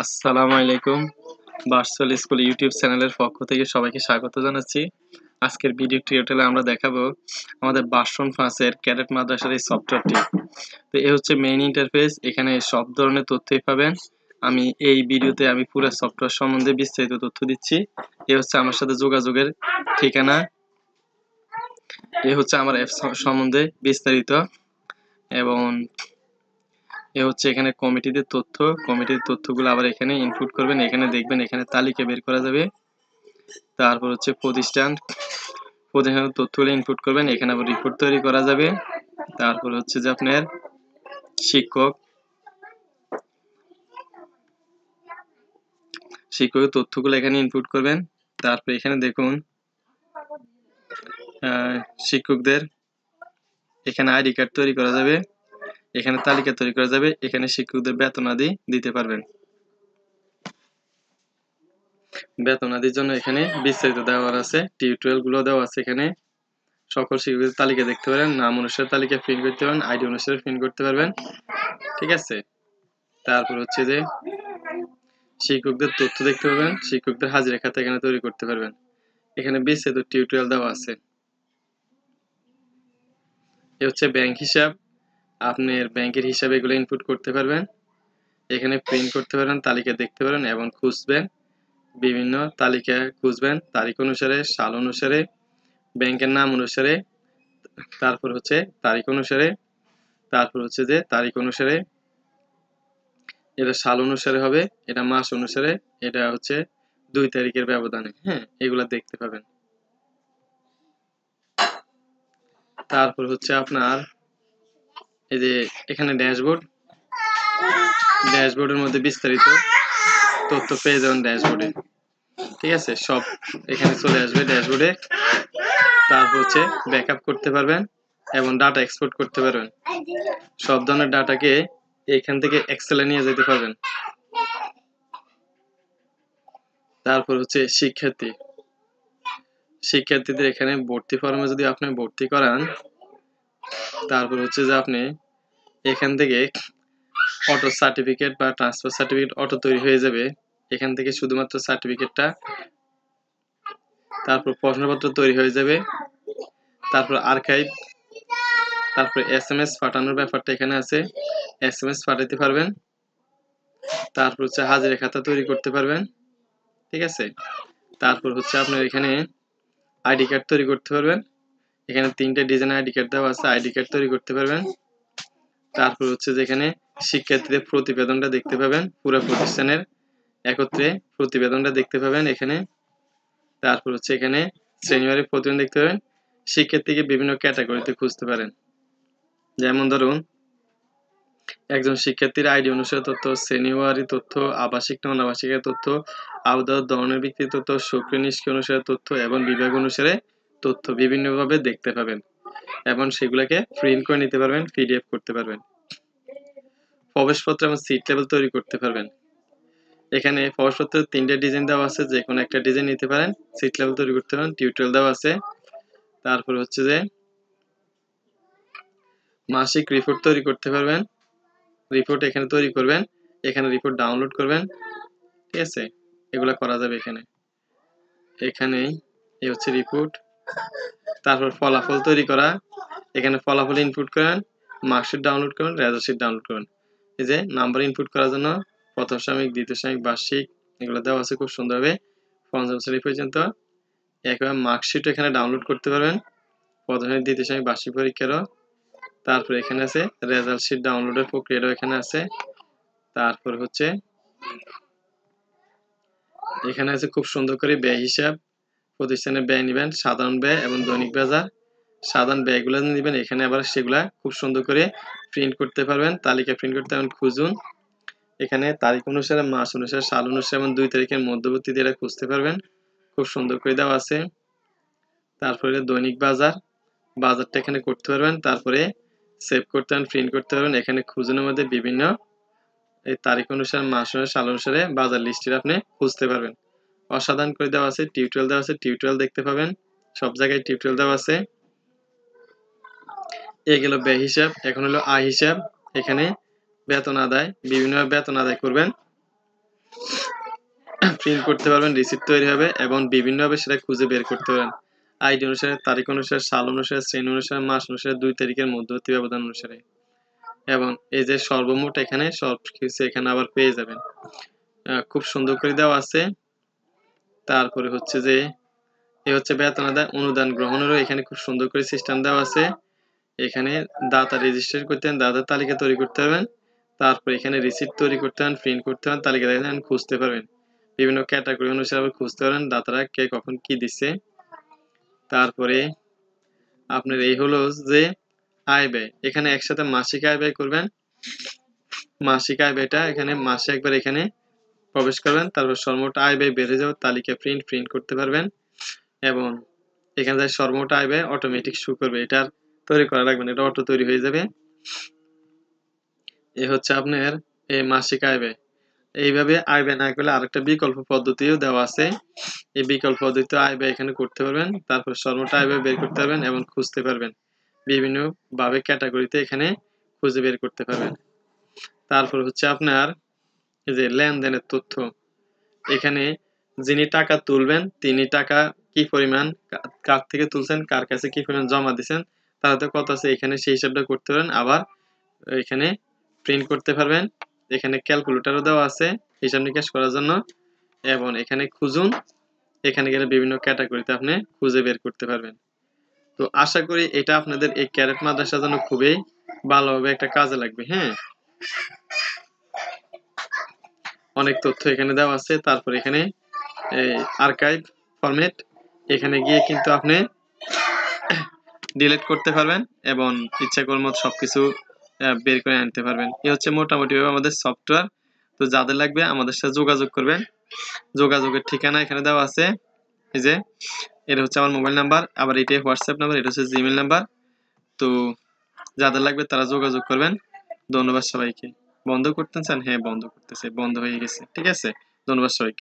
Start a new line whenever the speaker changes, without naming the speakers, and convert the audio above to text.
আসসালামু আলাইকুম। Virtual school YouTube চ্যানেলের পক্ষ থেকে সবাইকে স্বাগত জানাচ্ছি। আজকের ভিডিও টিউটোরিয়ালে আমরা দেখাবো আমাদের ভার্সন ৫ এর ক্যাডেট মাদ্রাসার এই সফটওয়্যারটি। তো এই হচ্ছে মেইন ইন্টারফেস। এখানে সব ধরনের তথ্যই পাবেন। আমি এই ভিডিওতে পুরো সফটওয়্যার সম্বন্ধে বিস্তারিত তথ্য দিচ্ছি। এ হচ্ছে আমার সাথে যোগাযোগের ঠিকানা। এ হচ্ছে আমার অ্যাপ সম্বন্ধে বিস্তারিত এবং এ হচ্ছে এখানে কমিটিদের তথ্য। কমিটির তথ্যগুলো আবার এখানে ইনপুট করবেন। এখানে দেখবেন এখানে তালিকা বের করা যাবে। তারপর হচ্ছে প্রতিষ্ঠানের তথ্যগুলো ইনপুট করবেন। এখানে আবার রিপোর্ট তৈরি করা যাবে। তারপর হচ্ছে যে আপনার শিক্ষকের তথ্যগুলো এখানে ইনপুট করবেন। তারপর এখানে দেখুন শিক্ষকদের এখানে আইডি কার্ড তৈরি করা যাবে। এখানে তালিকা তৈরি করা যাবে। এখানে শিক্ষকদের বেতনাদি দিতে পারবেন। বেতনাদির জন্য এখানে বিস্তারিত দেওয়া আছে, টিউটোরিয়াল গুলো দেওয়া আছে। এখানে সকল শিক্ষকদের তালিকা দেখতে পারেন, নাম অনুসারে তালিকা প্রিন্ট করতে পারেন, আইডি অনুসারে প্রিন্ট করতে পারবেন। ঠিক আছে। তারপর হচ্ছে যে শিক্ষকদের তথ্য দেখতে পাবেন, শিক্ষকদের হাজিরা খাতা এখানে তৈরি করতে পারবেন। এখানে বিস্তারিত টিউটোরিয়াল দেওয়া আছে। এ হচ্ছে ব্যাংক হিসাব, আপনার ব্যাংকের হিসাবে এগুলো ইনপুট করতে পারবেন। এখানে প্রিন্ট করতে পারেন, তালিকা দেখতে পারেন এবং খুঁজবেন, বিভিন্ন তালিকা খুঁজবেন তারিখ অনুসারে, সাল অনুসারে, ব্যাংকের নাম অনুসারে, তারপর হচ্ছে তারিখ অনুসারে, তারপর হচ্ছে যে তারিখ অনুসারে, এটা সাল অনুসারে হবে, এটা মাস অনুসারে, এটা হচ্ছে 2 তারিখের ব্যবধানে। হ্যাঁ, এগুলা দেখতে পাবেন। তারপর হচ্ছে আপনার এই যে এখানে ড্যাশবোর্ডের মধ্যে বিস্তারিত তথ্য পেয়ে যাবেন ড্যাশবোর্ডে। ঠিক আছে, সব এখানে চলে আসবে ড্যাশবোর্ডে। তারপর হচ্ছে ব্যাকআপ করতে পারবেন এবং ডাটা এক্সপোর্ট করতে পারবেন। সব ধরনের ডাটাকে এখান থেকে এক্সেলে নিয়ে যেতে পারবেন। তারপর হচ্ছে শিক্ষার্থীদের এখানে ভর্তি ফর্মে যদি আপনি ভর্তি করান, তারপর হচ্ছে যে আপনি এখান থেকে অটো সার্টিফিকেট বা ট্রান্সফার সার্টিফিকেট অটো তৈরি হয়ে যাবে। এখান থেকে শুধুমাত্র সার্টিফিকেটটা, তারপর প্রশ্নপত্র তৈরি হয়ে যাবে। তারপর আর্কাইভ, তারপর SMS পাঠানোর ব্যাপারটা এখানে আছে, SMS পাঠাতে পারবেন। তারপর হচ্ছে হাজিরা খাতা তৈরি করতে পারবেন। ঠিক আছে। তারপর হচ্ছে আপনার এখানে আইডি কার্ড তৈরি করতে পারবেন। এখানে 3টে ডিজাইন আইডি কার্ড দেওয়া আছে, আইডি কার্ড তৈরি করতে পারবেন। তারপর হচ্ছে যেখানে শিক্ষার্থীদের প্রতিবেদনটা দেখতে পাবেন, পুরো প্রতিষ্ঠানের একত্রে প্রতিবেদনটা দেখতে পাবেন এখানে। তারপর হচ্ছে এখানে শ্রেণীবারের প্রতিবেদন দেখতে পাবেন। শিক্ষার্থীকে বিভিন্ন ক্যাটাগরিতে খুঁজতে পারেন। যেমন ধরুন একজন শিক্ষার্থীর আইডি অনুসারে তথ্য, শ্রেণীওয়ারি তথ্য, আবাসিক না অনাবাসিকের তথ্য, আবদার ধরনের ভিত্তিক তথ্য, সক্রিয় নিষ্ক্রিয় অনুসারে তথ্য এবং বিভাগ অনুসারে তথ্য বিভিন্নভাবে দেখতে পাবেন এবং সেগুলোকে প্রিন্ট করে নিতে পারবেন, PDF করতে পারবেন। প্রবেশপত্র এবং সিট লেভেল তৈরি করতে পারবেন। এখানে প্রবেশপত্রের 3টে ডিজাইন দেওয়া আছে, যে কোনো একটা ডিজাইন নিতে পারেন। সিট লেভেল তৈরি করতে পারেন, টিউটোরিয়াল দেওয়া আছে। তারপর হচ্ছে যে মাসিক রিপোর্ট তৈরি করতে পারবেন। রিপোর্ট এখানে তৈরি করবেন, এখানে রিপোর্ট ডাউনলোড করবেন। ঠিক আছে, এগুলা করা যাবে এখানে। এই হচ্ছে রিপোর্ট। তারপর ফলাফল তৈরি করা, এখানে ফলাফল ইনপুট করেন, মার্কশিট ডাউনলোড করবেন, রেজাল্ট শিট ডাউনলোড করবেন। এই যে নাম্বার ইনপুট করার জন্য প্রথম সাময়িক, দ্বিতীয় সাময়িক, বার্ষিক এগুলো দেওয়া আছে খুব সুন্দরভাবে, পঞ্চম শ্রেণী পর্যন্ত। একবার মার্কশিট এখানে ডাউনলোড করতে পারবেন, প্রথম সাময়িক, দ্বিতীয় সাময়িক, বার্ষিক পরীক্ষারও। তারপর এখানে আছে রেজাল্ট শিট ডাউনলোডের প্রক্রিয়াটাও এখানে আছে। তারপর হচ্ছে এখানে আছে খুব সুন্দর করে ব্যয় হিসাব, প্রতিষ্ঠানের ব্যয় নিবেন, সাধারণ ব্যয় এবং দৈনিক বাজার। সাধারণ ব্যয়গুলো নিবেন, এখানে আবার সেগুলা খুব সুন্দর করে প্রিন্ট করতে পারবেন, তালিকা প্রিন্ট করতে পারবেন। খুঁজুন, এখানে তারিখ অনুসারে, মাস অনুসারে, সাল অনুসারে এবং 2 তারিখের মধ্যবর্তী দিয়ে খুঁজতে পারবেন, খুব সুন্দর করে দেওয়া আছে। তারপরে দৈনিক বাজারটা এখানে করতে পারবেন, তারপরে সেভ করতে পারেন, প্রিন্ট করতে পারবেন। এখানে খুঁজুনের মধ্যে বিভিন্ন এই তারিখ অনুসারে, মাস অনুসারে, সাল অনুসারে বাজার লিস্টের আপনি খুঁজতে পারবেন। অসাধারণ করে দেওয়া আছে, টিউটোরিয়াল দেওয়া আছে, টিউটোরিয়াল দেখতে পাবেন, সব জায়গায় টিউটোরিয়াল দেওয়া আছে। এই গেল ব্যয় হিসাব। এখন হলো আয় হিসাব। এখানে বেতন আদায়, বিভিন্ন বেতন আদায় করবেন। প্রিন্ট করতে পারবেন, রিসিপ্ট তৈরি হবে এবং বিভিন্নভাবে সেটা খুঁজে বের করতে পারবেন। আইডি অনুসারে, তারিখ অনুসারে, সাল অনুসারে, শ্রেণী অনুসারে, মাস অনুসারে, 2 তারিখের মধ্যবর্তী ব্যবধান অনুসারে। এবং এই যে সর্বমোট এখানে সবকিছু এখানে আবার পেয়ে যাবেন। খুব সুন্দর করে দেওয়া আছে। তারপরে হচ্ছে যে এ হচ্ছে বেতন আদায়, অনুদান গ্রহণেরও এখানে খুব সুন্দর করে সিস্টেম দেওয়া আছে। এখানে দাতা রেজিস্ট্রেশন করতে হবেন, দাতার তালিকা তৈরি করতে পারবেন। তারপর এখানে রিসিপ্ট তৈরি করতে হবেন, প্রিন্ট করতে হবেন, তালিকা দেখেন খুঁজতে পারবেন। বিভিন্ন ক্যাটাগরি অনুসারে আবার খুঁজতে পারবেন দাতারা কে কখন কি দিচ্ছে। তারপরে আপনার এই হলো যে আয় ব্যয়, এখানে একসাথে মাসিক আয় ব্যয় করবেন। মাসিক আয় ব্যয়টা এখানে মাসে একবার এখানে প্রবেশ করবেন। তারপর সর্বমোট আয় ব্যয় বেড়ে যাওয়ার তালিকা প্রিন্ট করতে পারবেন এবং এখানে যে সর্বমোট আয় ব্যয় অটোমেটিক শো করবে, এটা তৈরি করা লাগবে না, এটা অটো তৈরি হয়ে যাবে। এ হচ্ছে আপনার এই মাসিক আয় ব্যয়। এইভাবে আয় ব্যয় না করলে আরেকটা বিকল্প পদ্ধতিও দেওয়া আছে। এই বিকল্প পদ্ধতিতে আয় ব্যয় এখানে করতে পারবেন। তারপর সর্বমোট আয় ব্যয় বের করতে পারবেন এবং খুঁজতে পারবেন। বিভিন্ন ভাবে ক্যাটাগরিতে এখানে খুঁজে বের করতে পারবেন। তারপর হচ্ছে আপনার এই যে লেনদেনের তথ্য, এখানে যিনি টাকা তুলবেন তিনি টাকা কি পরিমাণ কার থেকে তুলছেন, কার কাছে কি পরিমাণ জমা দিয়েছেন, তার হাতে কত আছে, এখানে সেই হিসাবটা করতে পারেন। আবার এখানে প্রিন্ট করতে পারবেন। এখানে ক্যালকুলেটরও দেওয়া আছে হিসাব নিকাশ করার জন্য। এবং এখানে খুঁজুন, এখানে গেলে বিভিন্ন ক্যাটাগরিতে আপনি খুঁজে বের করতে পারবেন। তো আশা করি এটা আপনাদের এই ক্যাডেট মাদ্রাসার জন্য খুবই ভালোভাবে একটা কাজে লাগবে। হ্যাঁ, অনেক তথ্য এখানে দেওয়া আছে। তারপর এখানে আর্কাইভ ফরম্যাট, এখানে গিয়ে কিন্তু আপনি ডিলিট করতে পারবেন এবং ইচ্ছা করার মতো সবকিছু বের করে আনতে পারবেন। এই হচ্ছে মোটামুটি আমাদের সফটওয়্যার। তো যাদের লাগবে আমাদের সাথে যোগাযোগ করবেন। যোগাযোগের ঠিকানা এখানে দেওয়া আছে। এই যে এটা হচ্ছে আমার মোবাইল নাম্বার, আবার এটাই হোয়াটসঅ্যাপ নাম্বার, এটা হচ্ছে জিমেল নাম্বার। তো যাদের লাগবে তারা যোগাযোগ করবেন। ধন্যবাদ সবাইকে। বন্ধ করতে চান? হ্যাঁ, বন্ধ করতেছে, বন্ধ হয়ে গেছে। ঠিক আছে, ধন্যবাদ সবাইকে।